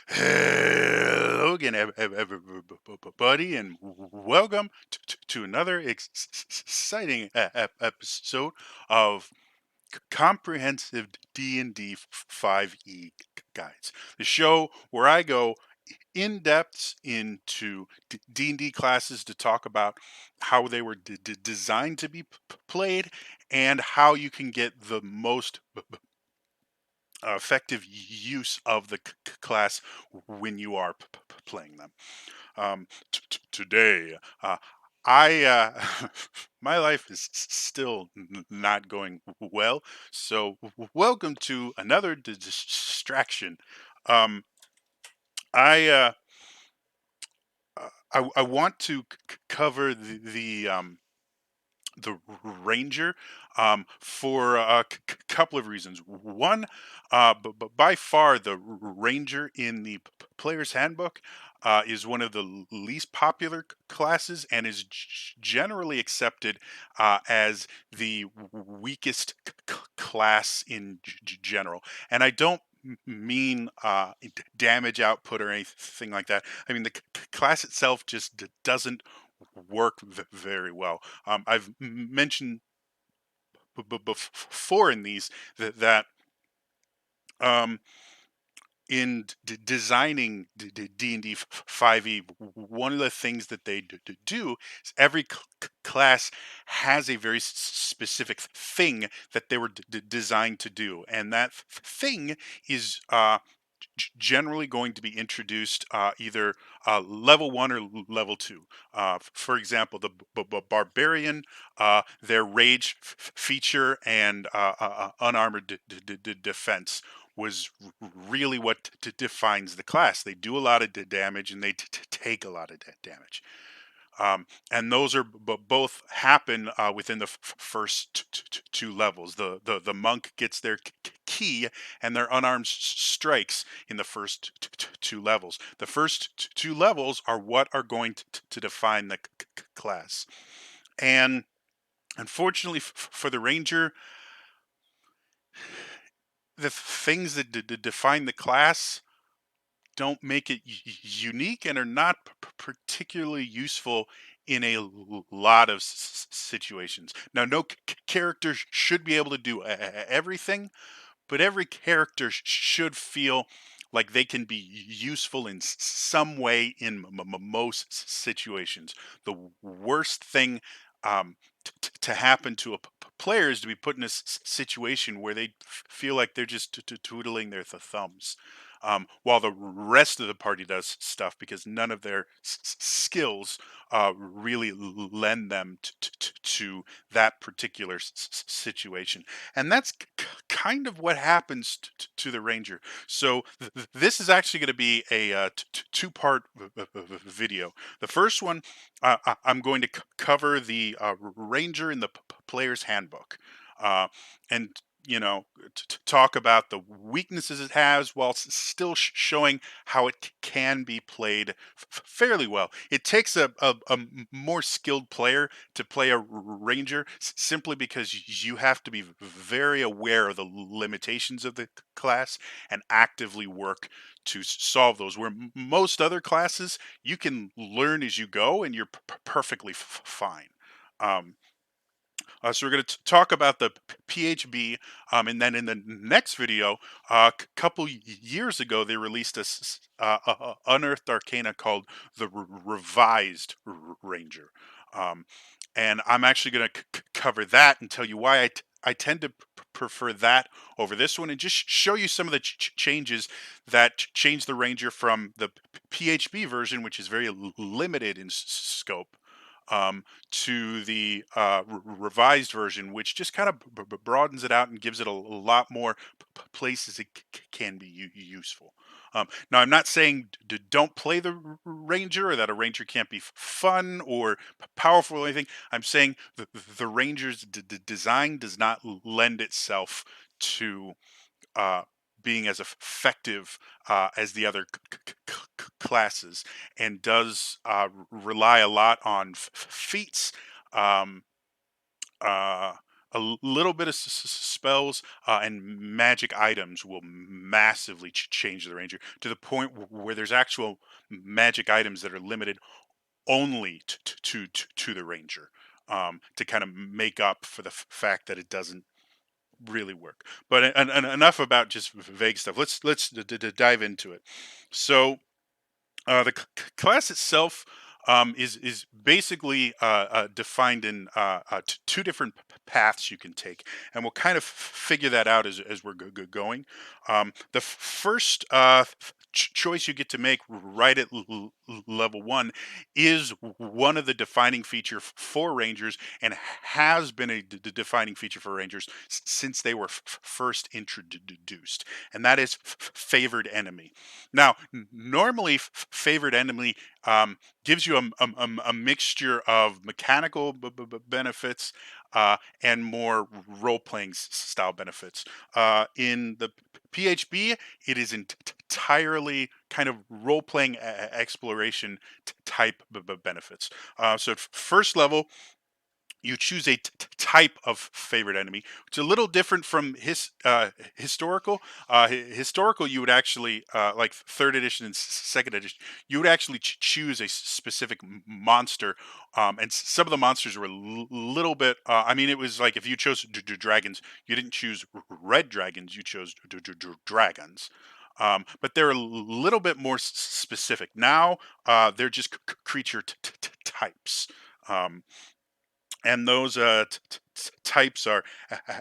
Hello again, everybody, and welcome to another exciting episode of Comprehensive D&D 5e Guides, the show where I go in depth into D&D classes to talk about how they were designed to be played and how you can get the most effective use of the class when you are playing them. Today, I my life is still not going well, so welcome to another distraction. Um, I I want to cover the ranger for a couple of reasons. One, but by far the ranger in the player's handbook is one of the least popular classes and is generally accepted as the weakest class in general. And I don't mean damage output or anything like that. I mean the class itself just doesn't work very well. I've mentioned before in these that um, in designing D&D 5e, one of the things that they do is every class has a very specific thing that they were designed to do, and that thing is generally going to be introduced either level 1 or level 2. For example, the barbarian, their rage feature and unarmored defense was really what defines the class. They do a lot of damage and they take a lot of damage. And those are both happen within the first two levels. The monk gets their key and their unarmed strikes in the first two levels. The first two levels are what are going to define the class. And unfortunately for the ranger, the things that define the class don't make it unique and are not particularly useful in a lot of situations. Now, no character should be able to do everything, but every character should feel like they can be useful in some way in most situations. The worst thing to happen to a player is to be put in a situation where they feel like they're just twiddling their thumbs. While the rest of the party does stuff because none of their skills really lend them to that particular situation. And that's kind of what happens to the ranger. So this is actually going to be a two-part video. The first one, I'm going to cover the ranger in the player's handbook, and talk about the weaknesses it has while still showing how it can be played fairly well. It takes a more skilled player to play a ranger simply because you have to be very aware of the limitations of the class and actively work to solve those, where most other classes you can learn as you go and you're perfectly fine. um, so we're going to talk about the PHB, and then in the next video, a couple years ago, they released a unearthed arcana called the Revised Ranger, um, and I'm actually going to cover that and tell you why I tend to prefer that over this one, and just show you some of the changes that change the Ranger from the PHB version, which is very limited in scope, to the revised version, which just kind of broadens it out and gives it a lot more places it can be useful. Now, I'm not saying don't play the ranger or that a ranger can't be fun or powerful or anything. I'm saying the ranger's design does not lend itself to uh, being as effective as the other classes, and does rely a lot on feats, um, uh, little bit of spells and magic items will massively change the ranger to the point where there's actual magic items that are limited only to the ranger, to kind of make up for the fact that it doesn't really work. But enough about just vague stuff. Let's dive into it. So the class itself is basically defined in two different paths you can take, and we'll kind of figure that out as we're going. The first choice you get to make right at level one is one of the defining feature for Rangers, and has been a defining feature for Rangers since they were first introduced, and that is favored enemy. Now, normally, favorite enemy gives you a mixture of mechanical benefits and more role playing style benefits. In the PHB, it is entirely kind of role playing exploration type benefits. So, at first level, you choose a type of favorite enemy. It's a little different from historical. Historical, you would actually like third edition and second edition. You would actually choose a specific monster, and some of the monsters were a little bit. I mean, it was like if you chose dragons, you didn't choose red dragons. You chose dragons. But they're a little bit more specific now. They're just creature types. And those types are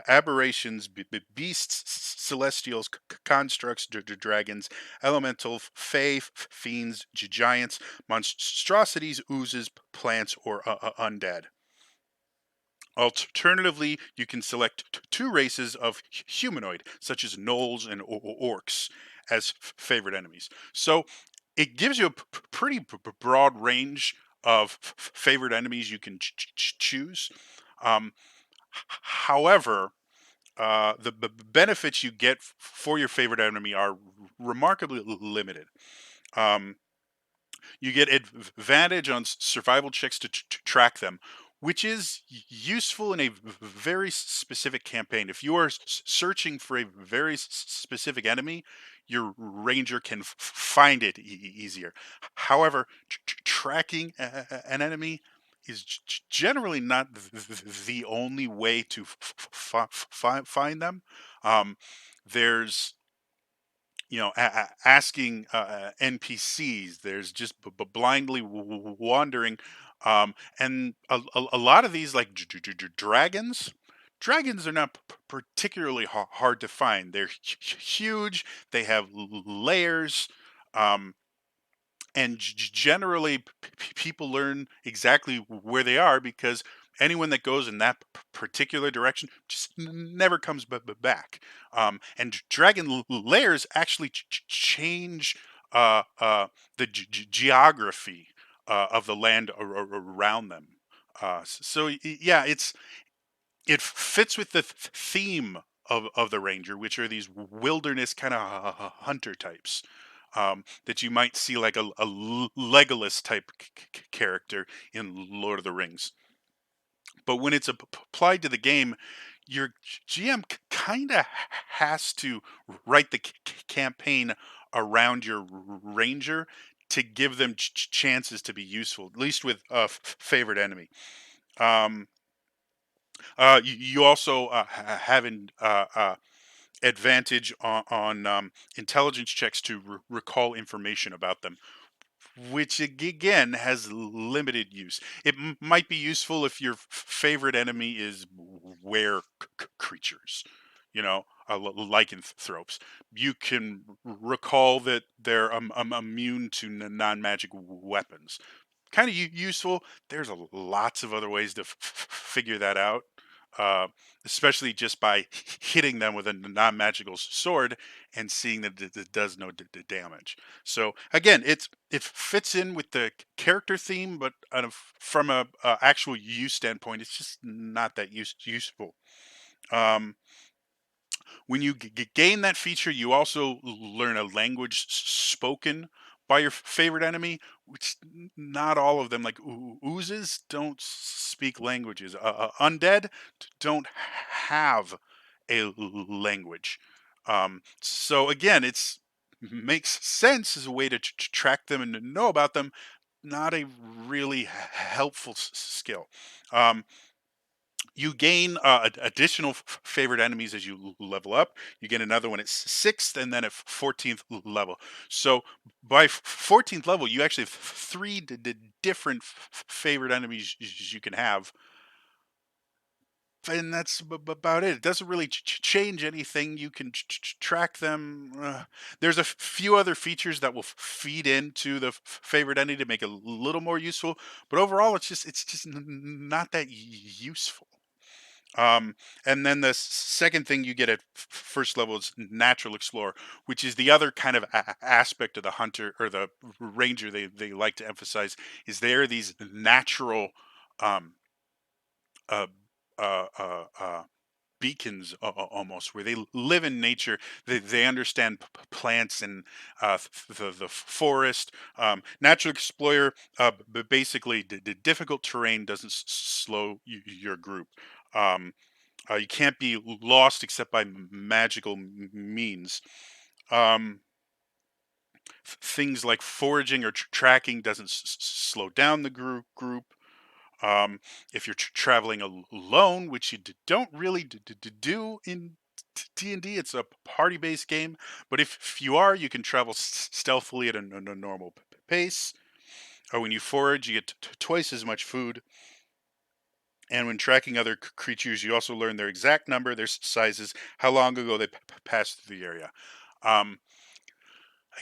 aberrations, beasts, celestials, constructs, dragons, elemental, fae, fiends, giants, monstrosities, oozes, plants, or undead. Alternatively, you can select two races of humanoid, such as gnolls and orcs, as favorite enemies. So it gives you a pretty broad range of favorite enemies you can choose. Um, However, the benefits you get for your favorite enemy are remarkably limited. Um, you get advantage on survival checks to track them, which is useful in a very specific campaign. If you are searching for a very specific enemy, your ranger can find it easier. However, tracking an enemy is generally not the only way to find them. There's asking NPCs. There's just blindly wandering, and a lot of these, like dragons. Dragons are not particularly hard to find. They're huge. They have layers. Um, and generally people learn exactly where they are, because anyone that goes in that particular direction just never comes back. And dragon layers actually change the geography of the land around them. So yeah, it fits with the theme of the ranger, which are these wilderness kind of hunter types, that you might see like a Legolas type character in Lord of the Rings. But when it's applied to the game, your GM kind of has to write the campaign around your ranger to give them chances to be useful, at least with a favorite enemy. Um, you also have advantage on intelligence checks to recall information about them, which again has limited use. It might be useful if your favorite enemy is were creatures, lycanthropes. You can recall that they're immune to non-magic weapons. Kind of useful. There's lots of other ways to figure that out, uh, especially just by hitting them with a non-magical sword and seeing that it does no damage. So again, it fits in with the character theme, but from a actual use standpoint, it's just not that useful. Um, when you gain that feature, you also learn a language spoken by your favorite enemy, which not all of them, like oozes, don't speak languages. Undead don't have a language. So again, it's makes sense as a way to track them and to know about them. Not a really helpful skill. Um, you gain additional favorite enemies as you level up. You get another one at sixth and then at 14th level. So by 14th level, you actually have three different favorite enemies you can have. And that's about it. It doesn't really change anything. You can track them. There's a few other features that will feed into the favorite entity to make it a little more useful, but overall, it's just not that useful. Um, and then the second thing you get at first level is natural explorer, which is the other kind of aspect of the hunter or the ranger they like to emphasize is there these natural um, uh, uh, uh, uh, beacons almost where they live in nature. They understand plants and the forest. Natural explorer, but basically the difficult terrain doesn't slow your group. Um, you can't be lost except by magical means. Um, Things like foraging or tracking doesn't slow down the group. Um, if you're traveling alone, which you don't really do in D&D, it's a party-based game. But if you are, you can travel stealthily at a normal pace. Or when you forage, you get twice as much food. And when tracking other creatures, you also learn their exact number, their sizes, how long ago they passed through the area. Um,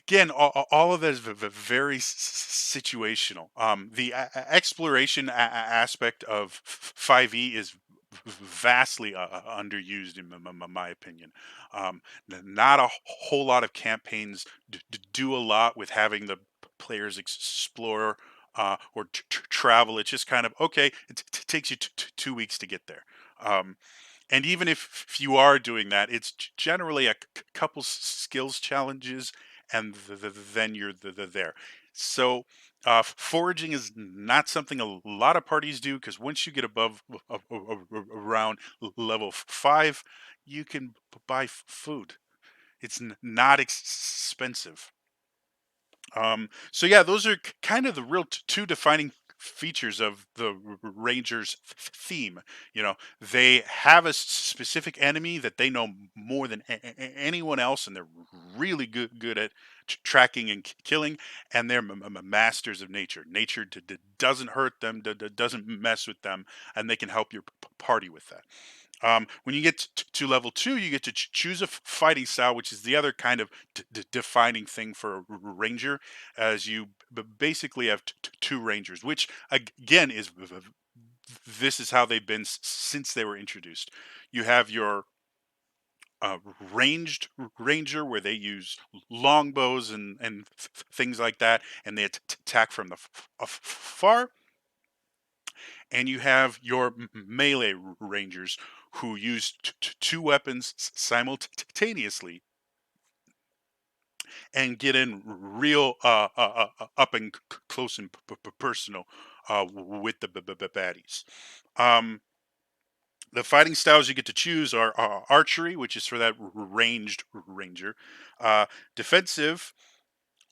Again, all of that is very situational. The exploration aspect of 5e is vastly underused in my opinion. Um, Not a whole lot of campaigns do a lot with having the players explore or travel. It's just kind of okay. It takes you 2 weeks to get there. Um, and even if you are doing that, it's generally a couple skills challenges, and then you're there. So foraging is not something a lot of parties do because once you get above around level 5, you can buy food. It's not expensive. So yeah, those are kind of the real two defining features of the Rangers theme. You know, they have a specific enemy that they know more than anyone else, and they're really good at tracking and killing. And they're masters of nature. Nature doesn't hurt them, doesn't mess with them, and they can help your party with that. When you get to level 2, you get to choose a fighting style, which is the other kind of defining thing for a ranger, as you basically have two rangers, which again is this is how they've been since they were introduced. You have your ranged ranger where they use longbows and things like that, and they attack from the far. And you have your melee rangers who use two weapons simultaneously and get in real up and close and personal with the baddies. Um, the fighting styles you get to choose are archery, which is for that ranged ranger, defensive,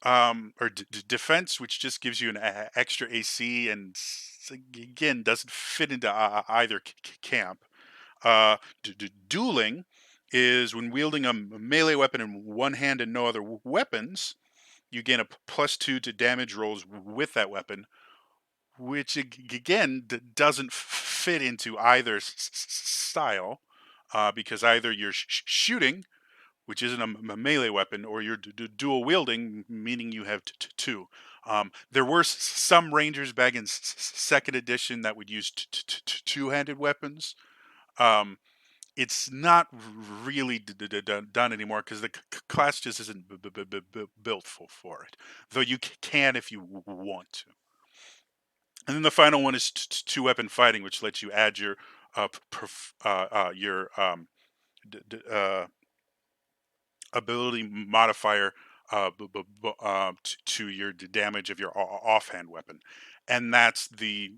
or defense, which just gives you an extra AC and again doesn't fit into either camp. Dueling is when wielding a melee weapon in one hand and no other weapons. You gain a +2 to damage rolls with that weapon, which again doesn't fit into either style, because either you're shooting, which isn't a melee weapon, or you're dual wielding, meaning you have two. There were some rangers back in second edition that would use two-handed weapons. Um, it's not really done anymore because the class just isn't built for it. Though you can if you want to. And then the final one is two weapon fighting, which lets you add your your d- d- uh, ability modifier to your damage of your offhand weapon, and that's the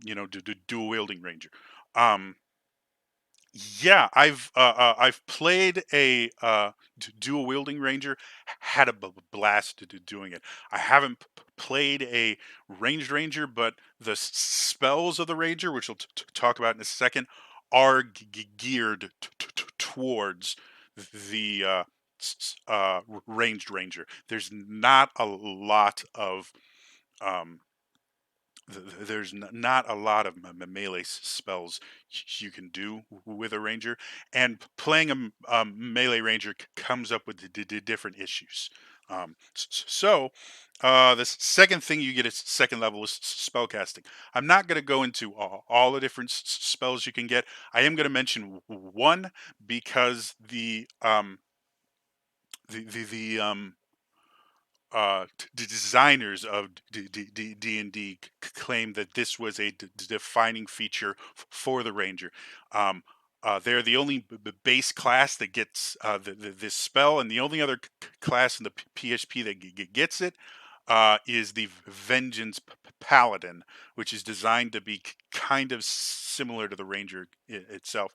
dual wielding ranger. Um, yeah, I've played a dual wielding ranger, had a blast doing it. I haven't played a ranged ranger, but the spells of the ranger, which we'll talk about in a second, are geared towards the ranged ranger. There's not a lot of um, there's not a lot of melee spells you can do with a ranger, and playing a melee ranger comes up with different issues. The second thing you get at second level is spell casting. I'm not going to go into all the different spells you can get. I am going to mention one because the designers of D&D claim that this was a defining feature for the Ranger. Um, they're the only base class that gets this spell, and the only other class in the PHP that gets it is the Vengeance Paladin, which is designed to be kind of similar to the Ranger itself.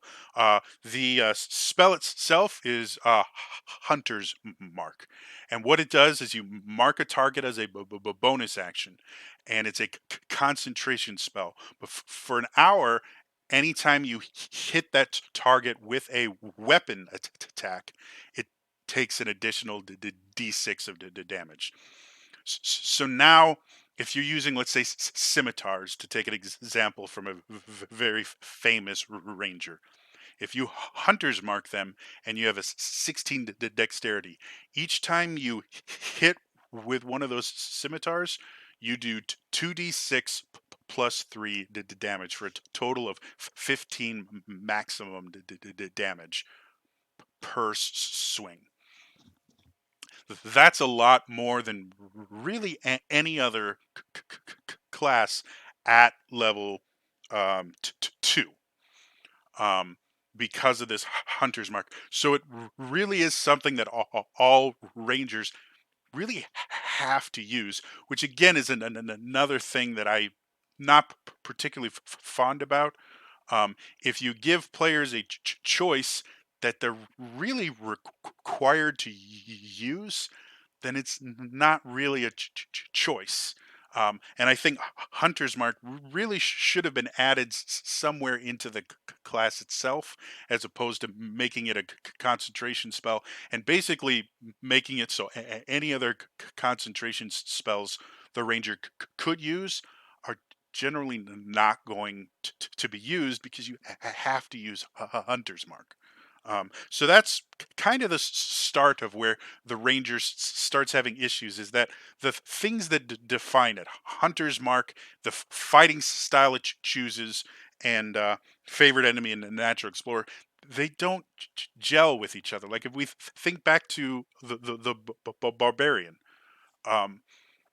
The spell itself is Hunter's Mark. And what it does is you mark a target as a bonus action, and it's a concentration spell. But for an hour, anytime you hit that target with a weapon attack, it takes an additional d6 of the damage. So now, if you're using, let's say, scimitars, to take an example from a very famous ranger, if you hunters mark them and you have a 16 dexterity, each time you hit with one of those scimitars, you do 2d6 plus 3 damage for a total of 15 maximum damage per swing. That's a lot more than really any other class at level 2. Um, because of this hunter's mark. So it really is something that all rangers really have to use, which again is another thing that I not particularly fond about. If you give players a choice that they're really required to use, then it's not really a choice. And I think Hunter's Mark really should have been added somewhere into the class itself, as opposed to making it a concentration spell, and basically making it so any other concentration spells the ranger could use are generally not going to be used, because you have to use a Hunter's Mark. So that's kind of the start of where the Rangers starts having issues, is that the things that define it, Hunter's Mark, the fighting style it chooses, and favorite enemy and the natural explorer, they don't gel with each other. Like if we think back to the barbarian, um,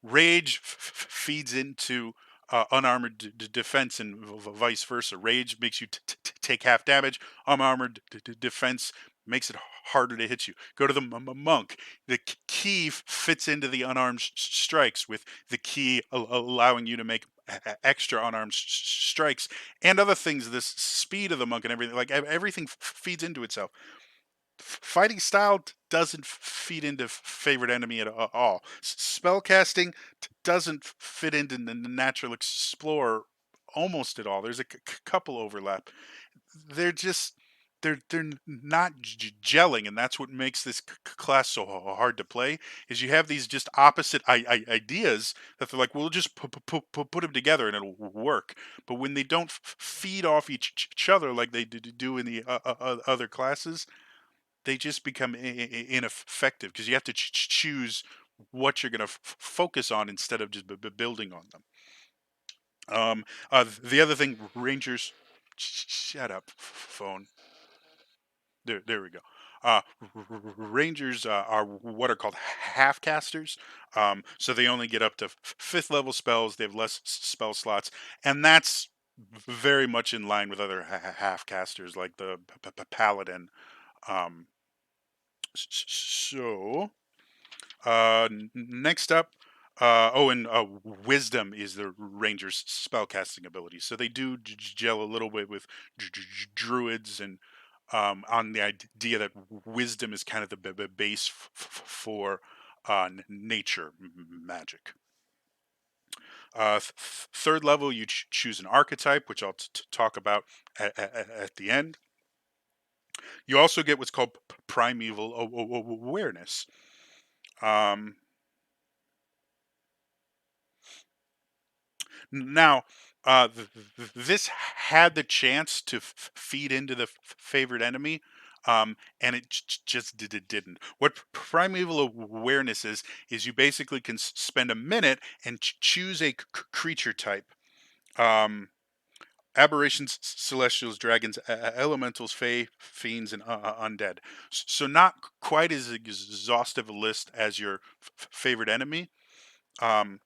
rage feeds into unarmored defense, and vice versa. Rage makes you take half damage. Unarmored defense makes it harder to hit you. Go to the monk. The key fits into the unarmed strikes, with the key allowing you to make extra unarmed strikes and other things. This speed of the monk and everything, like everything feeds into itself. Fighting style doesn't feed into favorite enemy at all. Spellcasting doesn't fit into the natural explorer almost at all. There's a couple overlap. They're just they're not gelling, and that's what makes this class so hard to play. Is you have these just opposite ideas that they're like, we'll just put them together and it'll work. But when they don't feed off each other like they do in the other classes, they just become ineffective, because you have to choose what you're going to focus on instead of just building on them. The other thing, Rangers, shut up, phone. There we go. Uh, Rangers are what are called half casters. So they only get up to fifth level spells. They have less spell slots, and that's very much in line with other half casters like the paladin. Um, so Next up, and wisdom is the ranger's spellcasting ability. So they do gel a little bit with druids, and on the idea that wisdom is kind of the base for nature magic. Third level, you choose an archetype, which I'll talk about at the end. You also get what's called primeval awareness. Um, Now, this had the chance to feed into the favorite enemy, and it just didn't. What primeval awareness is you basically can spend a minute and choose a creature type. Um, Aberrations, celestials, dragons, elementals, fae, fiends, and undead. So not quite as exhaustive a list as your favorite enemy. Um,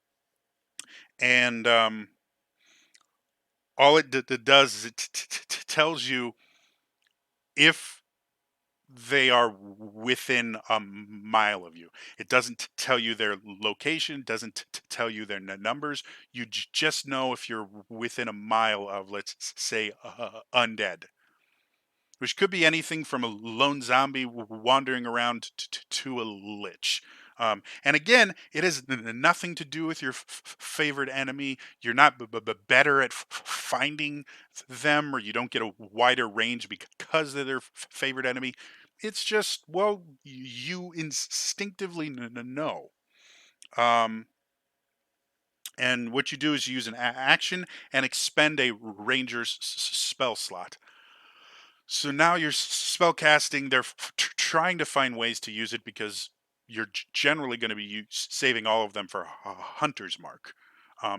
and all it does is it tells you if they are within a mile of you. It doesn't tell you their location, doesn't tell you their numbers. You just know if you're within a mile of, let's say, undead, which could be anything from a lone zombie wandering around to a lich. And again, it has nothing to do with your favorite enemy. You're not better at finding them, or you don't get a wider range because they're their favorite enemy. It's just, well, you instinctively know. Um, and what you do is you use an action and expend a ranger's spell slot. So now you're spell casting. They're trying to find ways to use it because you're generally going to be saving all of them for a hunter's mark.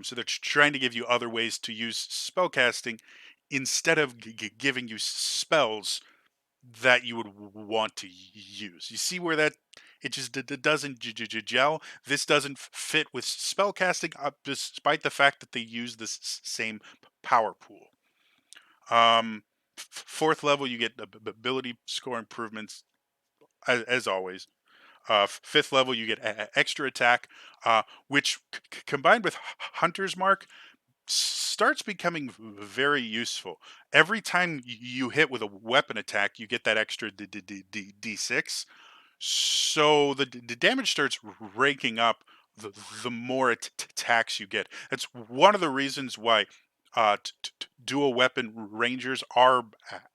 So they're trying to give you other ways to use spell casting instead of giving you spells that you would want to use. You see where that it just doesn't gel. This doesn't fit with spell casting, despite the fact that they use this same power pool. Um, Fourth level, you get ability score improvements as always. Fifth level, you get extra attack, which combined with Hunter's Mark starts becoming very useful. Every time you hit with a weapon attack, you get that extra D6. So the damage starts raking up the more attacks you get. That's one of the reasons why dual weapon rangers are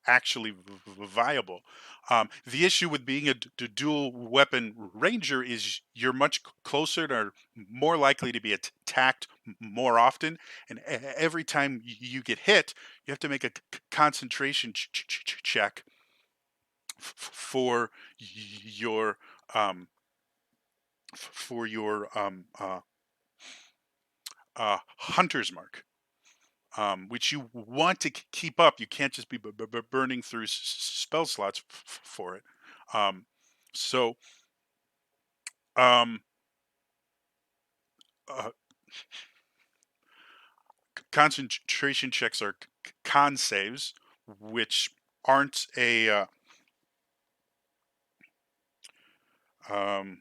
actually viable. The issue with being a dual weapon ranger is you're much closer to, more likely to be attacked more often, and every time you get hit, you have to make a concentration check for your um, hunter's mark, which you want to keep up. You can't just be burning through spell slots for it. Um, so um, uh, concentration checks are con saves, which aren't um,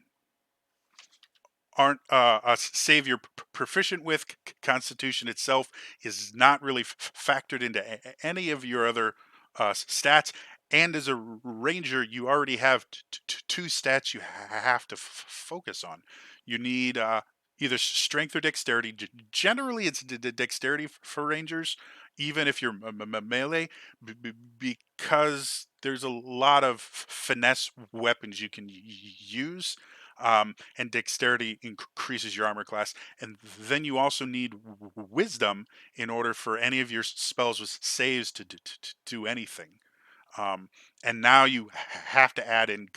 a save you're proficient with. Constitution itself is not really factored into any of your other stats. And as a ranger, you already have two stats you have to focus on. You need either strength or dexterity. Generally, it's dexterity for rangers, even if you're melee, because there's a lot of finesse weapons you can use, and dexterity increases your armor class. And then you also need wisdom in order for any of your spells with saves to do anything. Um, and now you have to add in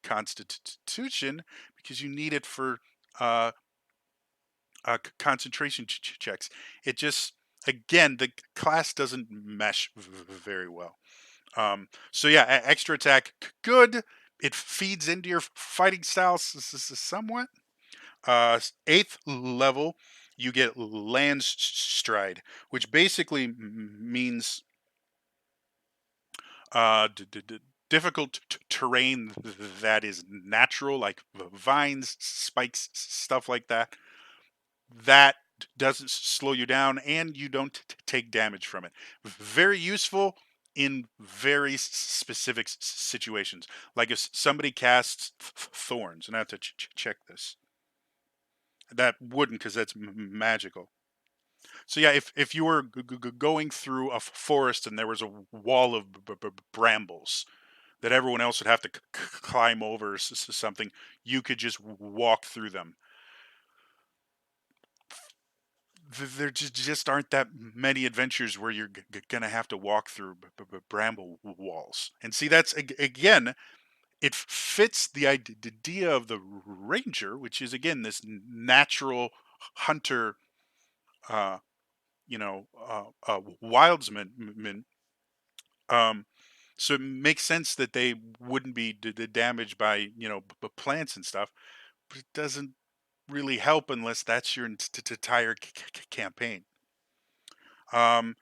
constitution because you need it for uh, concentration checks. It just, again, the class doesn't mesh very well. So yeah, extra attack, good. It feeds into your fighting style somewhat. Eighth level, you get land stride, which basically means difficult terrain that is natural, like vines, spikes, stuff like that, that doesn't slow you down and you don't take damage from it. Very useful in very specific situations. Like if somebody casts thorns, and I have to check this. That wouldn't, because that's magical. So yeah, if you were going through a forest and there was a wall of brambles that everyone else would have to climb over or something, you could just walk through them. There just aren't that many adventures where you're gonna have to walk through bramble walls. And see, that's again, it fits the idea of the ranger, which is again this natural hunter, uh, wildsman. Um, so it makes sense that they wouldn't be damaged by plants and stuff, but it doesn't really help unless that's your entire campaign. Um,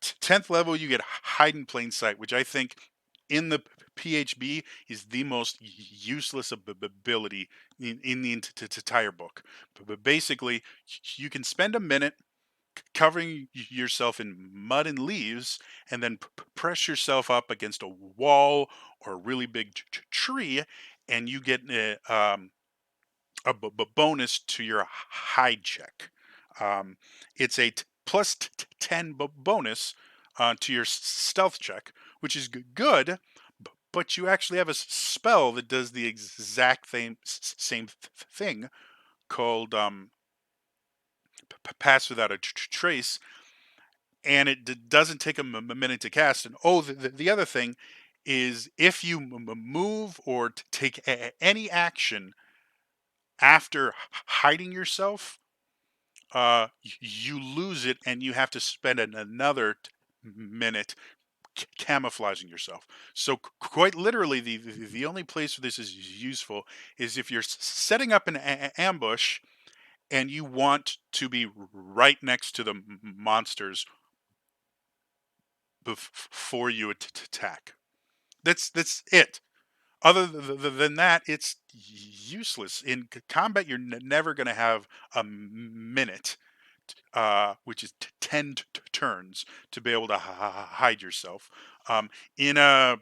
10th level, you get hide in plain sight, which I think in the PHB is the most useless ability in the entire book. But basically, you can spend a minute covering yourself in mud and leaves, and then press yourself up against a wall or a really big tree, and you get a bonus to your hide check. It's a plus 10 bonus to your stealth check, which is good, but you actually have a spell that does the exact same thing called Pass Without a Trace, and it doesn't take a minute to cast. And oh, the other thing is if you move or take any action after hiding yourself, you lose it and you have to spend another minute camouflaging yourself. So quite literally, the only place where this is useful is if you're setting up an ambush and you want to be right next to the monsters before you attack. That's it. Other than that, it's useless in combat. You're never going to have a minute, which is 10 turns, to be able to hide yourself. In a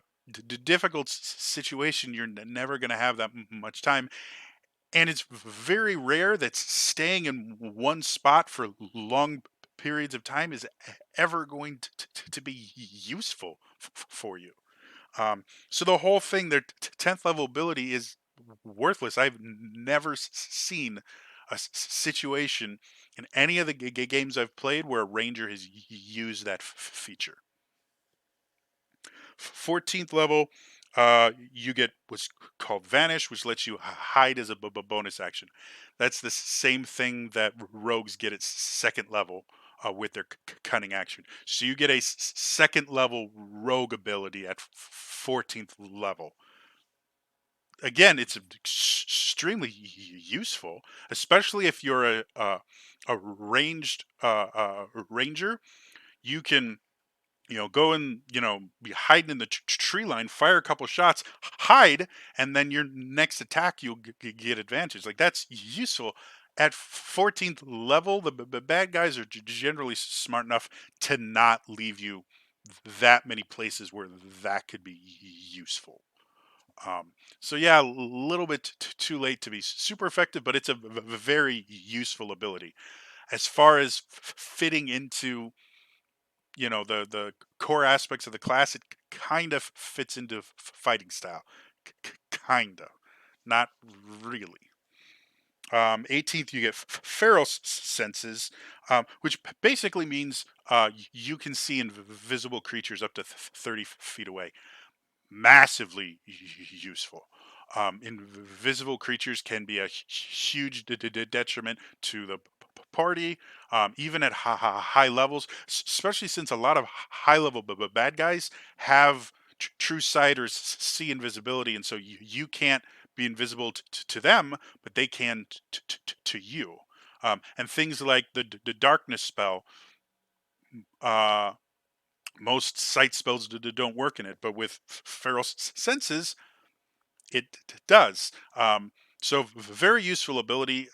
difficult situation, you're never going to have that much time. And it's very rare that staying in one spot for long periods of time is ever going to be useful for you. So the whole thing, their 10th level ability is worthless. I've never seen a situation in any of the games I've played where a ranger has used that feature. 14th level, you get what's called Vanish, which lets you hide as a bonus action. That's the same thing that rogues get at second level with their cunning action. So you get a second level rogue ability at 14th level. Again, it's extremely useful, especially if you're a ranged ranger. You can go and be hiding in the tree line, fire a couple shots, hide, and then your next attack you'll get advantage. Like, that's useful. At 14th level, the bad guys are generally smart enough to not leave you that many places where that could be useful. So yeah, a little bit too late to be super effective, but it's a very useful ability as far as fitting into the core aspects of the class. It kind of fits into fighting style, kind of, not really. 18th, you get feral senses, which basically means you can see invisible creatures up to 30 feet away. Massively useful. Invisible creatures can be a huge detriment to the party, even at high levels, especially since a lot of high level bad guys have true sight or see invisibility, and so you can't be invisible to them, but they can to you. And things like the darkness spell, uh, Most sight spells don't work in it, but with Feral Senses, it does. So very useful ability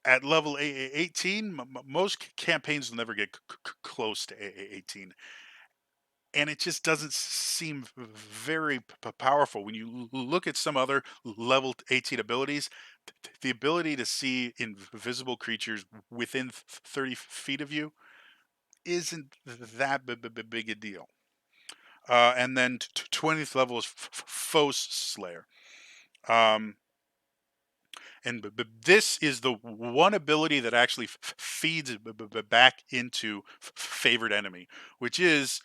at level 18. Most campaigns will never get close to 18, and it just doesn't seem very powerful when you look at some other level 18 abilities. The ability to see invisible creatures within 30 feet of you isn't that big a deal. And then 20th level is Foe Slayer. Um, and this is the one ability that actually feeds back into favorite enemy, which is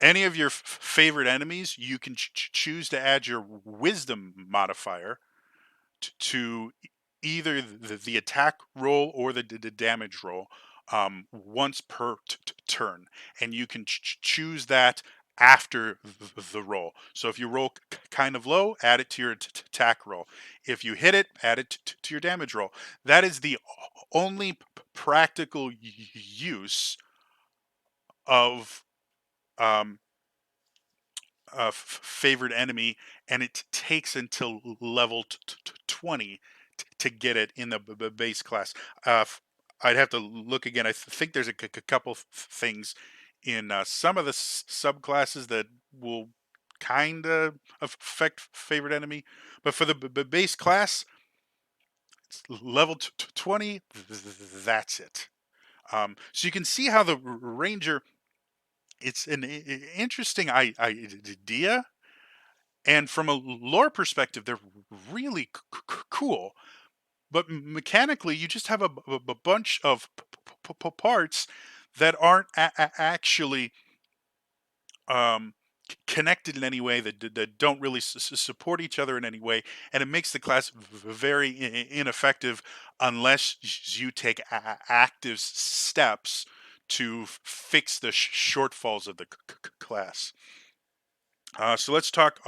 any of your favorite enemies. You can choose to add your wisdom modifier to either the attack roll or the damage roll, once per turn, and you can choose that after the roll. So if you roll kind of low, add it to your attack roll. If you hit it, add it to your damage roll. That is the only practical use of um, favorite enemy, and it takes until level 20 to get it in the base class. I'd have to look again. I think there's a couple things in some of the subclasses that will kind of affect favorite enemy, but for the base class, level 20, that's it. So you can see how the ranger, it's an interesting idea, and from a lore perspective, they're really cool. But mechanically, you just have a bunch of parts that aren't actually um, connected in any way, that don't really support each other in any way, and it makes the class very ineffective unless you take active steps to fix the shortfalls of the class. So let's talk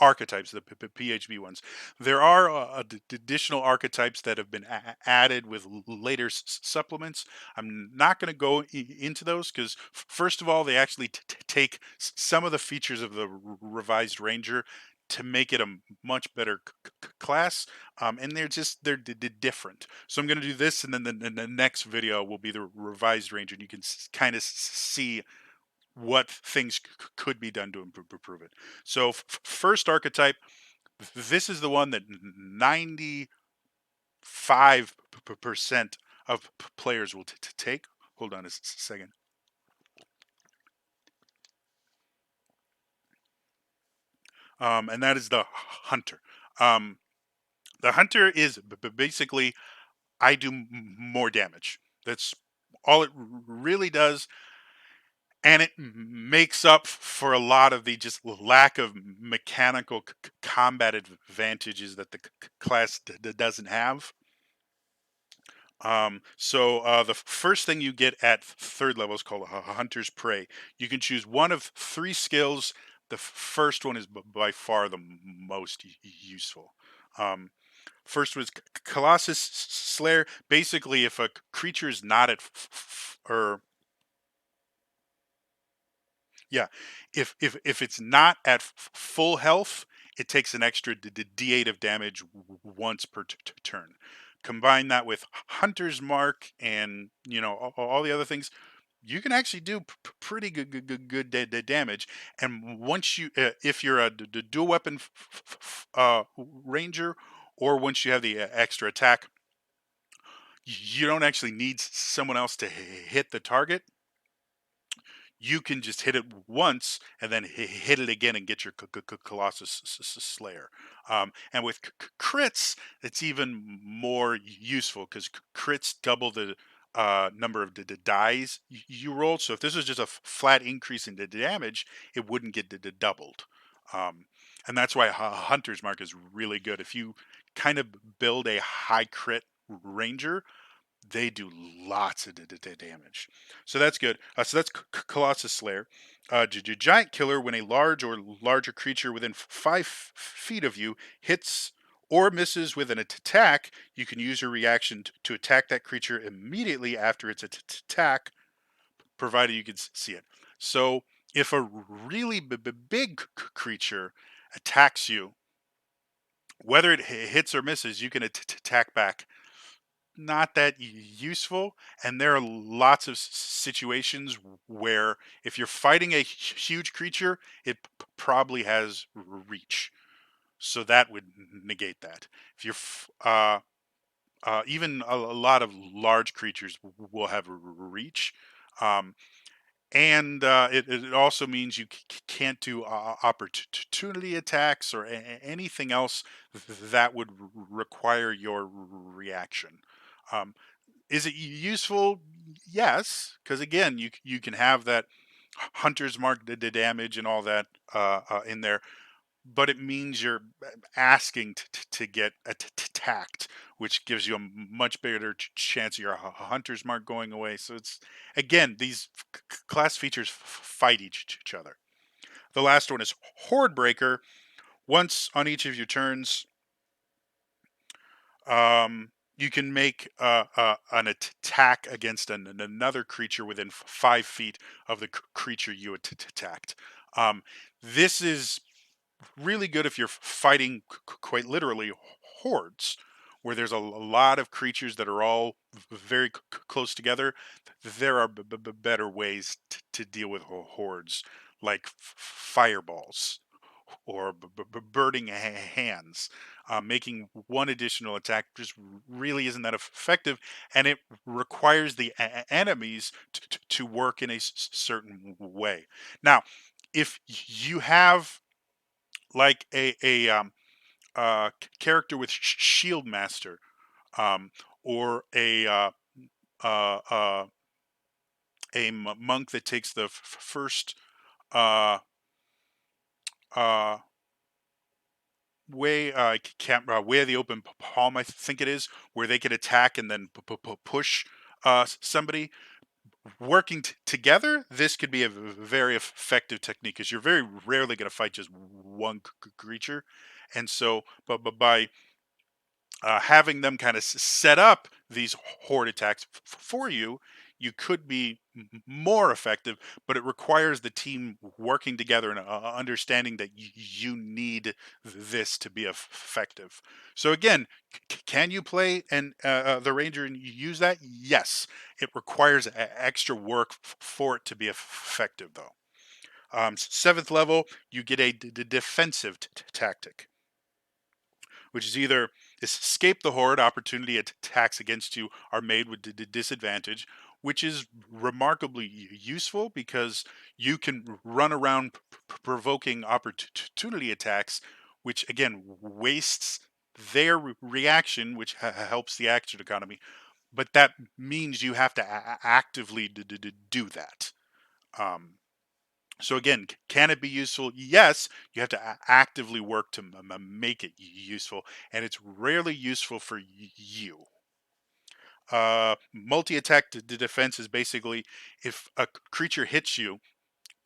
archetypes, the PHB ones. There are additional archetypes that have been added with later supplements. I'm not going to go into those because, first of all, they actually take some of the features of the revised Ranger to make it a much better class, and they're different. So I'm going to do this, and then the next video will be the revised Ranger, and you can kind of see what things could be done to improve it. So first archetype, this is the one that 95% of players will take. Hold on a second. And that is the hunter. Um, the hunter is basically, I do more damage. That's all it really does, and it makes up for a lot of the just lack of mechanical combat advantages that the class doesn't have. So the first thing you get at third level is called a Hunter's Prey. You can choose one of three skills. The first one is by far the most useful. Um, First was Colossus Slayer. Basically, if a creature is not at or yeah, if it's not at full health, it takes an extra D8 of damage once per turn. Combine that with Hunter's Mark and all the other things, you can actually do pretty good damage. And once you, if you're a dual weapon ranger, or once you have the extra attack, you don't actually need someone else to hit the target. You can just hit it once and then hit it again and get your Colossus Slayer. And with crits, it's even more useful because crits double the number of the dies you roll. So if this was just a flat increase in the damage, it wouldn't get doubled. Um, and that's why Hunter's Mark is really good. If you kind of build a high crit ranger, they do lots of damage. So that's good. So that's Colossus Slayer. Giant Killer, when a large or larger creature within 5 feet of you hits or misses with an attack, you can use your reaction to attack that creature immediately after its attack, provided you can see it. So if a really big creature attacks you, whether it hits or misses, you can attack back. Not that useful, and there are lots of situations where if you're fighting a huge creature, it probably has reach, so that would negate that. If you're even a lot of large creatures will have reach. Um, and it also means you can't do opportunity attacks or anything else that would require your reaction. Um, is it useful? Yes, because again, you can have that hunter's mark, the damage and all that in there, but it means you're asking to get attacked, which gives you a much better chance of your hunter's mark going away. So it's, again, these class features fight each other. The last one is Horde Breaker. Once on each of your turns, you can make an attack against another creature within 5 feet of the creature you attacked. This is really good if you're fighting quite literally hordes, where there's a lot of creatures that are all very close together. There are better ways to deal with hordes, like fireballs or burning hands. Making one additional attack just really isn't that effective, and it requires the enemies to work in a certain way. Now, if you have like character with shield master, um, or uh, uh, monk that takes the first uh, uh, way can't way of the open palm, I think it is, where they can attack and then push somebody. Working together, this could be a very effective technique because you're very rarely going to fight just one creature, and so but by having them kind of set up these horde attacks for you, you could be more effective, but it requires the team working together and understanding that you need this to be effective. So again, can you play and the ranger and use that? Yes, it requires extra work for it to be effective, though. Seventh level, you get a defensive tactic, which is either escape the horde, opportunity attacks against you are made with disadvantage, which is remarkably useful because you can run around provoking opportunity attacks, which again wastes their reaction, which helps the action economy. But that means you have to actively do that. Um, so again, can it be useful? Yes, you have to actively work to make it useful, and it's rarely useful for you. Multi-attack to defense is basically if a creature hits you,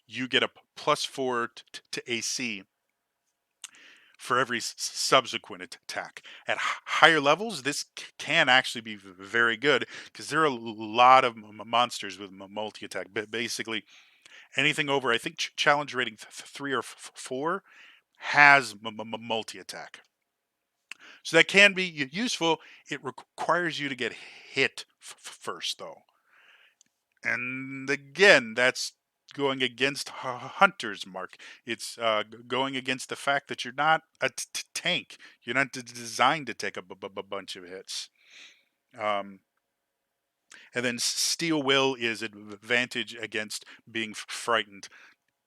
you get a +4 to AC for every subsequent attack. At higher levels, this can actually be very good because there are a lot of monsters with multi-attack. But basically, anything over, I think, challenge rating 3 or 4 has multi attack. So that can be useful. It requires you to get hit first, though. And again, that's going against Hunter's mark. It's going against the fact that you're not a tank. You're not designed to take a bunch of hits. Um, and then Steel Will is advantage against being frightened.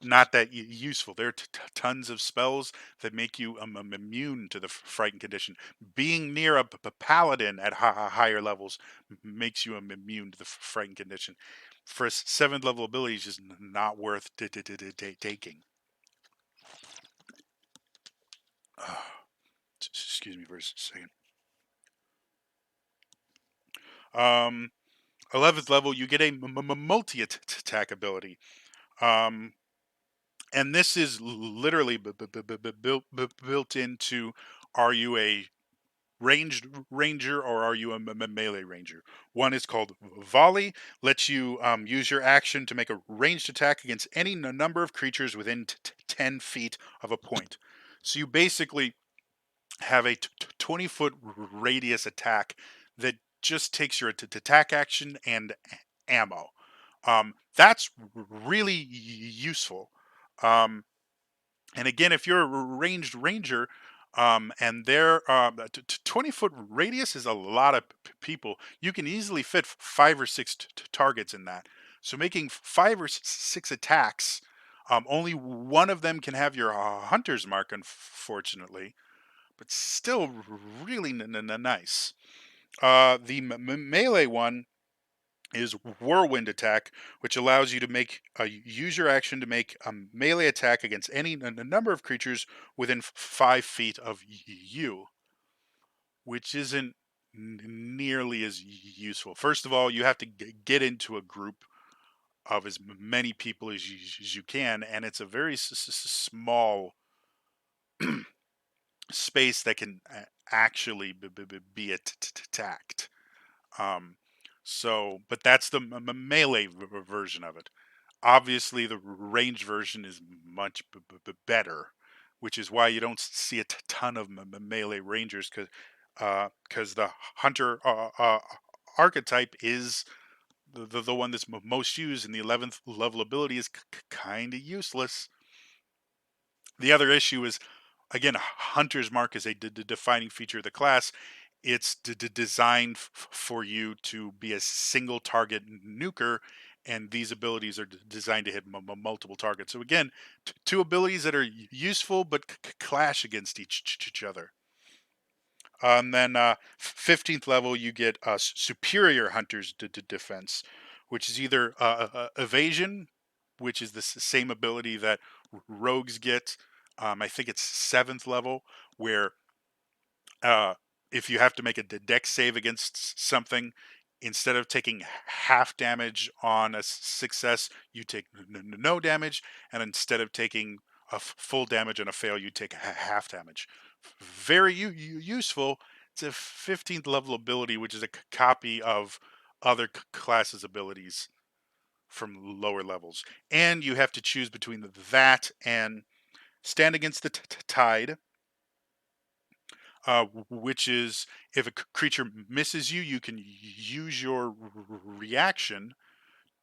Not that useful. There are tons of spells that make you immune to the frightened condition. Being near a paladin at higher levels makes you immune to the frightened condition. For a seventh level ability, is just not worth taking. Excuse me for a second. 11th level, you get a multi attack ability. Um, and this is literally built into, are you a ranged ranger or are you a melee ranger? One is called volley, lets you use your action to make a ranged attack against any number of creatures within 10 feet of a point. So you basically have a 20-foot radius attack that just takes your attack action and ammo. That's really useful. Um, and again, if you're a ranged ranger, and their 20-foot radius is a lot of people, you can easily fit 5 or 6 targets in that. So making 5 or 6 attacks, only one of them can have your hunter's mark, unfortunately, but still really nice. The melee one is Whirlwind Attack, which allows you to make use your action to make a melee attack against any number of creatures within 5 feet of you, which isn't nearly as useful. First of all, you have to get into a group of as many people as you can, and it's a very small space that can actually be attacked. Um, but that's the melee version of it. Obviously, the range version is much better, which is why you don't see a ton of melee rangers because the hunter archetype is the one that's most used, and the 11th level ability is kind of useless. The other issue is, again, Hunter's Mark is a defining feature of the class. It's designed for you to be a single target nuker, and these abilities are designed to hit multiple targets. So again, two abilities that are useful but clash against each other. And then 15th level, you get Superior Hunter's Defense, which is either Evasion, which is the same ability that rogues get. I think it's 7th level, where uh, if you have to make a dex save against something, instead of taking half damage on a success, you take no damage, and instead of taking a full damage on a fail, you take half damage. Very useful. It's a 15th level ability, which is a copy of other classes' abilities from lower levels. And you have to choose between that and Stand Against the Tide, which is if a creature misses you, you can use your reaction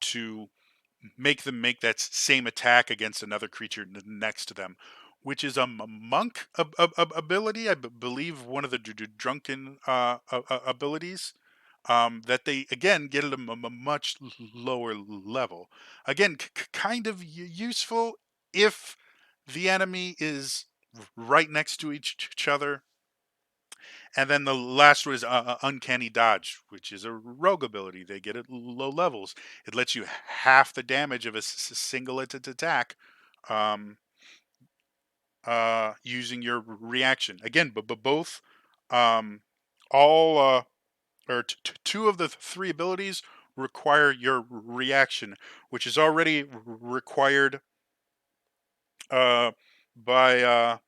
to make them make that same attack against another creature next to them, which is a monk ability. I believe one of the drunken abilities. That they again get at a much lower level. Again, kind of useful if the enemy is right next to each other. And then the last one is Uncanny Dodge, which is a rogue ability. They get at low levels. It lets you half the damage of a single attack, um, using your reaction. Again, but both, um, all or two of the three abilities require your reaction, which is already required uh, by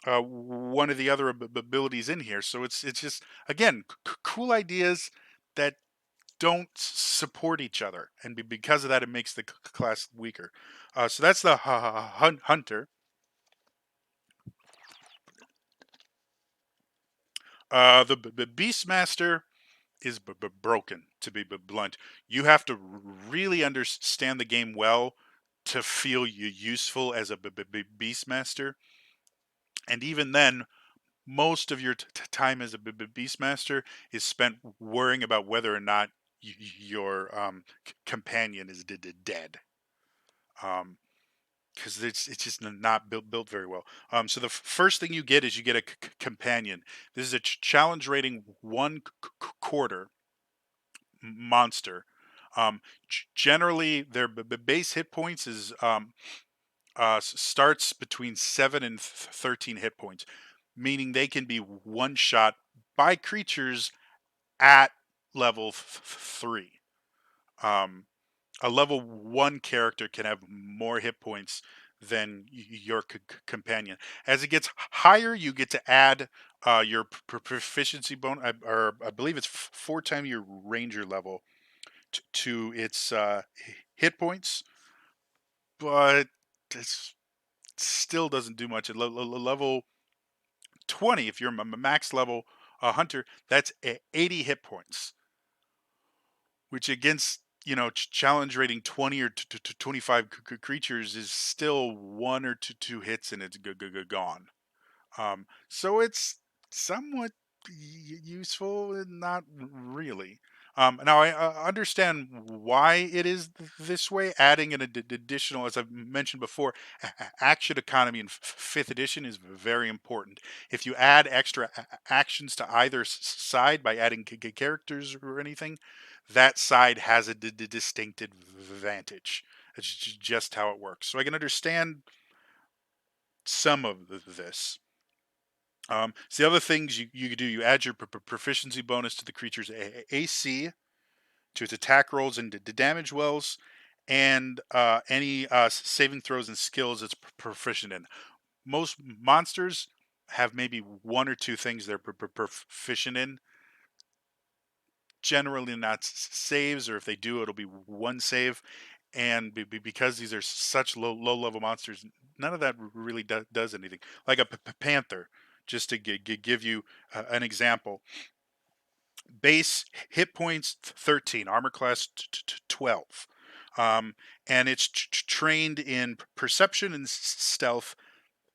one of the other abilities in here. So it's just again cool ideas that don't support each other, and because of that, it makes the class weaker. So that's the hunter. The beastmaster is broken. To be blunt, you have to really understand the game well to feel you useful as a beastmaster, and even then, most of your time as a beastmaster is spent worrying about whether or not your companion is dead. Um, because it's just not built very well. So the first thing you get is you get a companion. This is a challenge rating 1/4 monster. Generally, their base hit points is starts between 7 and 13 hit points, meaning they can be one shot by creatures at level 3. Um, a level 1 character can have more hit points than your companion. As it gets higher, you get to add your proficiency bonus, or I believe it's 4 times your ranger level to its hit points, but it still doesn't do much. At level 20, if you're a max level hunter, that's 80 hit points, which against challenge rating 20 or 25 creatures is still one or two hits and it's gone. So it's somewhat useful, and not really. Now I understand why it is this way. Adding an additional, as I've mentioned before, action economy in fifth edition is very important. If you add extra actions to either side by adding characters or anything, that side has a distinct advantage. It's just how it works. So I can understand some of this. So the other things you do, you add your proficiency bonus to the creature's AC, to its attack rolls and the damage wells, and any saving throws and skills it's proficient in. Most monsters have maybe one or two things they're proficient in. Generally not saves, or if they do, it'll be one save. And because these are such low level monsters, none of that really does anything. Like a panther, just to give you an example. Base hit points 13, armor class 12, and it's trained in perception and stealth.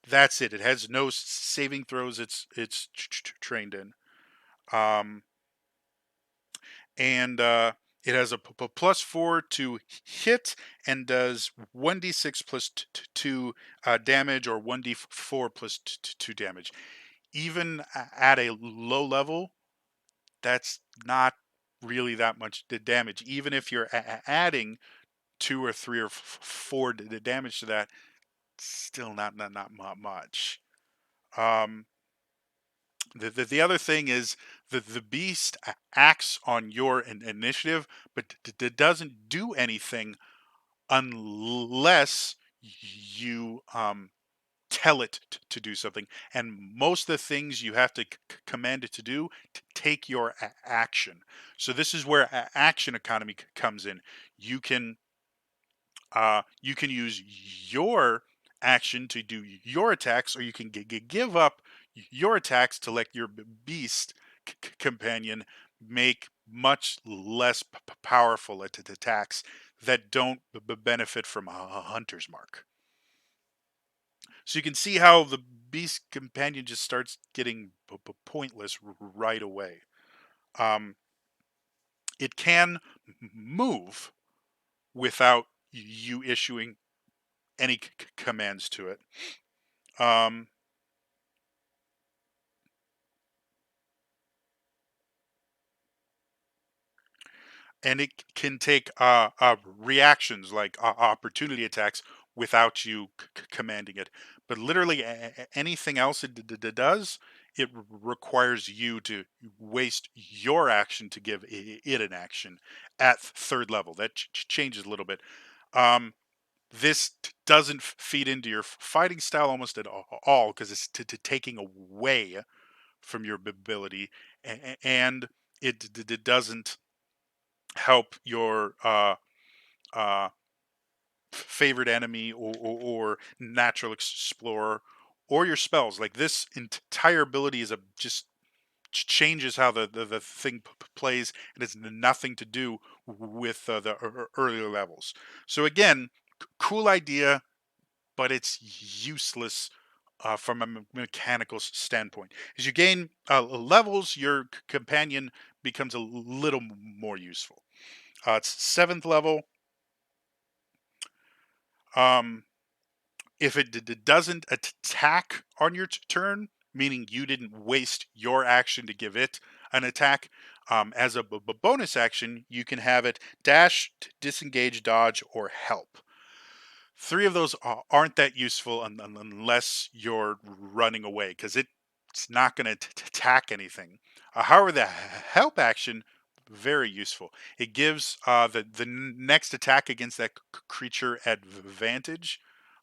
That's it. It has no saving throws. It's trained in. Um, and it has a +4 to hit and does 1d6 plus 2 damage, or 1d4 plus 2 damage. Even at a low level, that's not really that much damage. Even if you're adding 2 or 3 or 4 damage to that, still not much. Um, the other thing is that the beast acts on your initiative, but doesn't do anything unless you tell it to do something. And most of the things you have to command it to do to take your action. So this is where action economy comes in. You can you can use your action to do your attacks, or you can give up your attacks to let your beast companion make much less powerful attacks that don't benefit from a hunter's mark. So you can see how the beast companion just starts getting pointless right away. Um, it can move without you issuing any commands to it. Um, and it can take reactions like opportunity attacks without you commanding it. But literally anything else it does, it requires you to waste your action to give it an action at third level. That changes a little bit. Um, this doesn't feed into your fighting style almost at all, because it's taking away from your ability, and it doesn't help your uh, favorite enemy, or natural explorer, or your spells. Like, this entire ability is a just changes how the thing plays, and it's nothing to do with the earlier levels. So again, cool idea, but it's useless from a mechanical standpoint. As you gain levels, your companion becomes a little more useful. It's seventh level. Um, if it doesn't attack on your turn, meaning you didn't waste your action to give it an attack, as a bonus action, you can have it dash, disengage, dodge, or help. Three of those aren't that useful unless you're running away, because it's not going to attack anything. However, the help action, very useful. It gives the next attack against that creature advantage,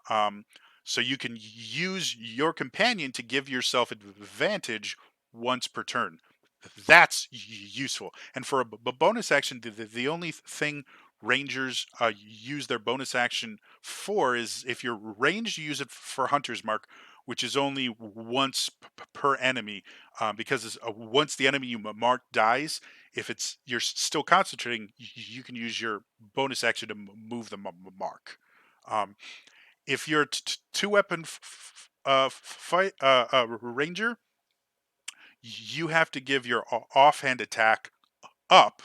Um, so you can use your companion to give yourself advantage once per turn. That's useful. And for a bonus action, the only thing rangers use their bonus action for is if you're ranged, you use it for Hunter's Mark, which is only once per enemy. Because once the enemy you mark dies, if it's you're still concentrating, you can use your bonus action to move the mark. Um, if you're two weapon fight ranger, you have to give your offhand attack up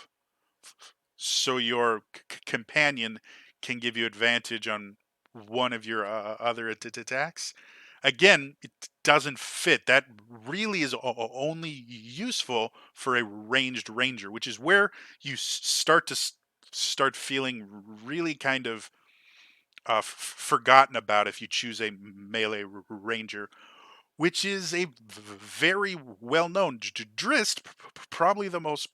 so your companion can give you advantage on one of your other attacks. Again, it doesn't fit. That really is only useful for a ranged ranger, which is where you start feeling really kind of forgotten about if you choose a melee ranger, which is a very well known. Drist, probably the most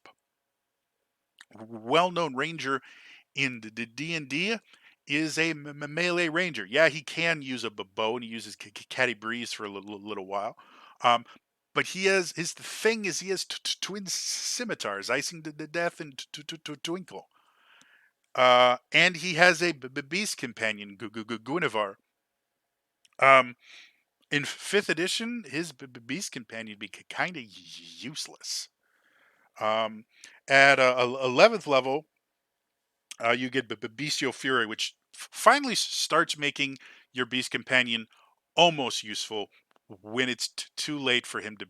well known ranger in the D&D, is a melee ranger. Yeah, he can use a bow and he uses Catty Breeze for a little while. Um, but he has his thing is he has twin scimitars, Icing to Death and Twinkle. And he has a beast companion, Guinevere. Um, in fifth edition, his beast companion be kind of useless. Um, at 11th level, you get Bestial Fury, which finally starts making your beast companion almost useful when it's too late for him to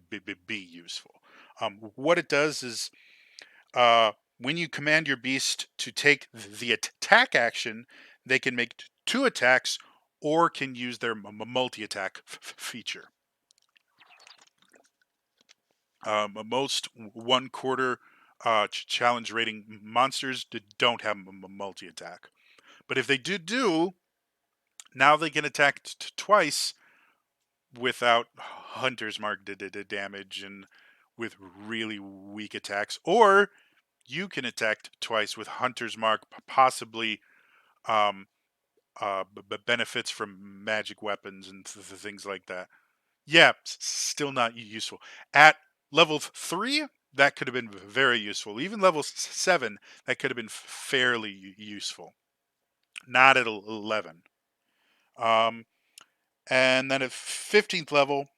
be useful. What it does is uh, when you command your beast to take the attack action, they can make two attacks or can use their multi attack feature. Most 1/4 challenge rating monsters don't have multi attack. But if they do, now they can attack twice without Hunter's Mark damage and with really weak attacks. Or you can attack twice with Hunter's Mark, possibly um, benefits from magic weapons and things like that. Yeah, still not useful. At level 3, that could have been very useful. Even level 7, that could have been fairly useful. Not at 11. Um, and then at 15th level,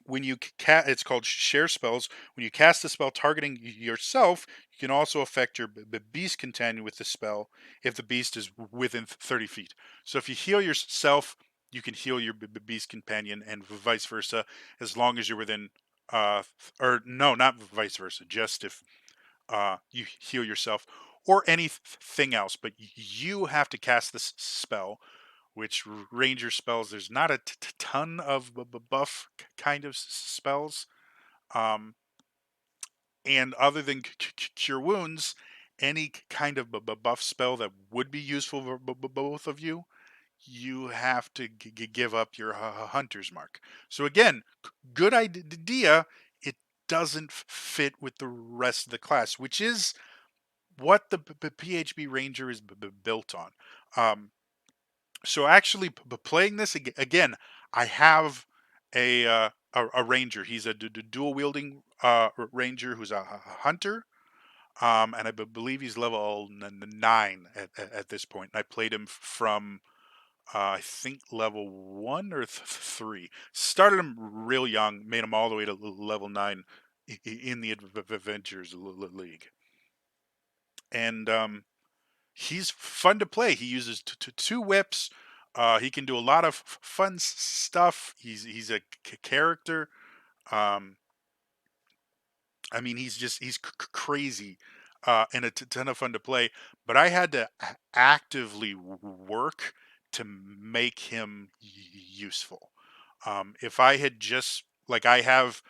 when you it's called share spells. When you cast a spell targeting yourself, you can also affect your beast companion with the spell if the beast is within 30 feet. So if you heal yourself, you can heal your beast companion, and vice versa, as long as you're within. Or no, not vice versa. Just if you heal yourself or anything else, but you have to cast this spell, which ranger spells, there's not a ton of buff kind of spells. Um, and other than cure wounds, any kind of buff spell that would be useful for both of you, you have to give up your hunter's mark. So again, good idea. It doesn't fit with the rest of the class, which is what the PHB Ranger is built on. Um, so actually, playing this again, I have a ranger. He's a dual wielding ranger who's a hunter, and I believe he's level 9 at this point. And I played him from I think level 1 or 3. Started him real young, made him all the way to level 9 in the Adventures League, and he's fun to play. He uses two whips. He can do a lot of fun stuff. He's a character. Um, I mean, he's crazy and a ton of fun to play. But I had to actively work to make him useful. If I had just like I have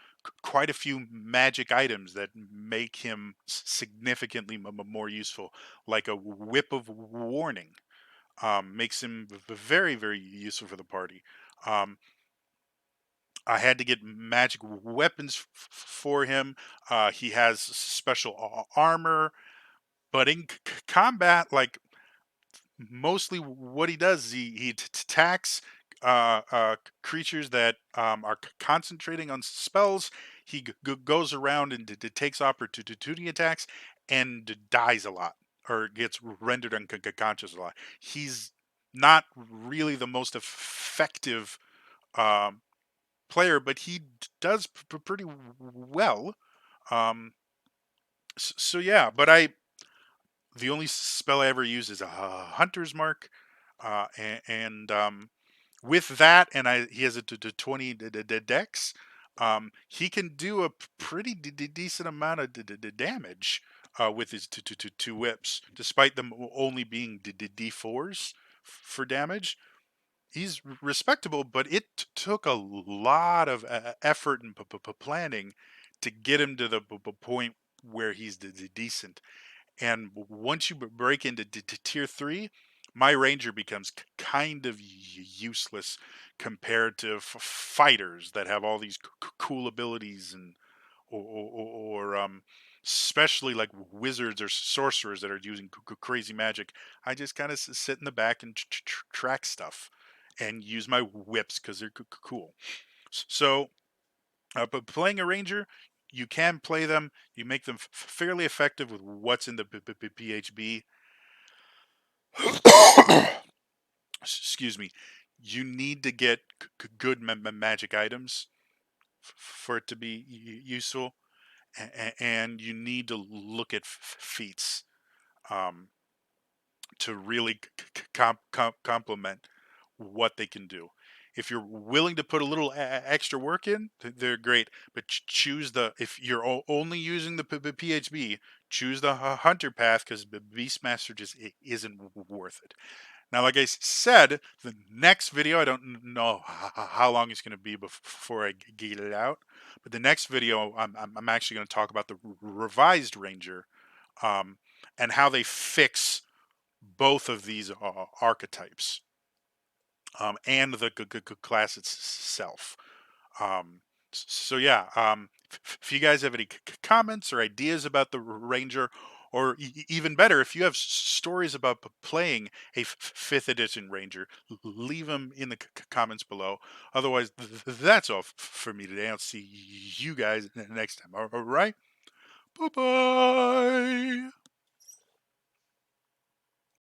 quite a few magic items that make him significantly more useful, like a whip of warning makes him very useful for the party. Um, I had to get magic weapons for him. He has special armor, but in combat, like mostly what he does is he attacks creatures that are concentrating on spells. He goes around and takes opportunity attacks and dies a lot or gets rendered unconscious a lot. He's not really the most effective um, player, but he does pretty well. Um, so yeah, but I the only spell I ever use is a Hunter's Mark, and with that, and he has a 20 dex. He can do a pretty decent amount of damage with his two whips, despite them only being D4s for damage. He's respectable, but it took a lot of effort and planning to get him to the point where he's decent. And once you break into tier 3, my ranger becomes kind of useless compared to fighters that have all these cool abilities and or especially like wizards or sorcerers that are using crazy magic. I just kind of sit in the back and track stuff and use my whips because they're cool. So but playing a ranger, you can play them. You make them fairly effective with what's in the PHB. Excuse me. You need to get good magic items for it to be useful, and you need to look at feats um, to really complement what they can do. If you're willing to put a little extra work in, they're great. But choose the if you're only using the PHB, choose the hunter path because the Beastmaster just isn't worth it. Now, like I said, the next video I don't know how long it's going to be before I get it out, but the next video I'm actually going to talk about the revised Ranger um, and how they fix both of these archetypes and the class itself. Um, so yeah, if you guys have any comments or ideas about the Ranger, or even better, if you have stories about playing a fifth edition Ranger, leave them in the comments below. Otherwise, that's all for me today. I'll see you guys next time. All right, bye bye.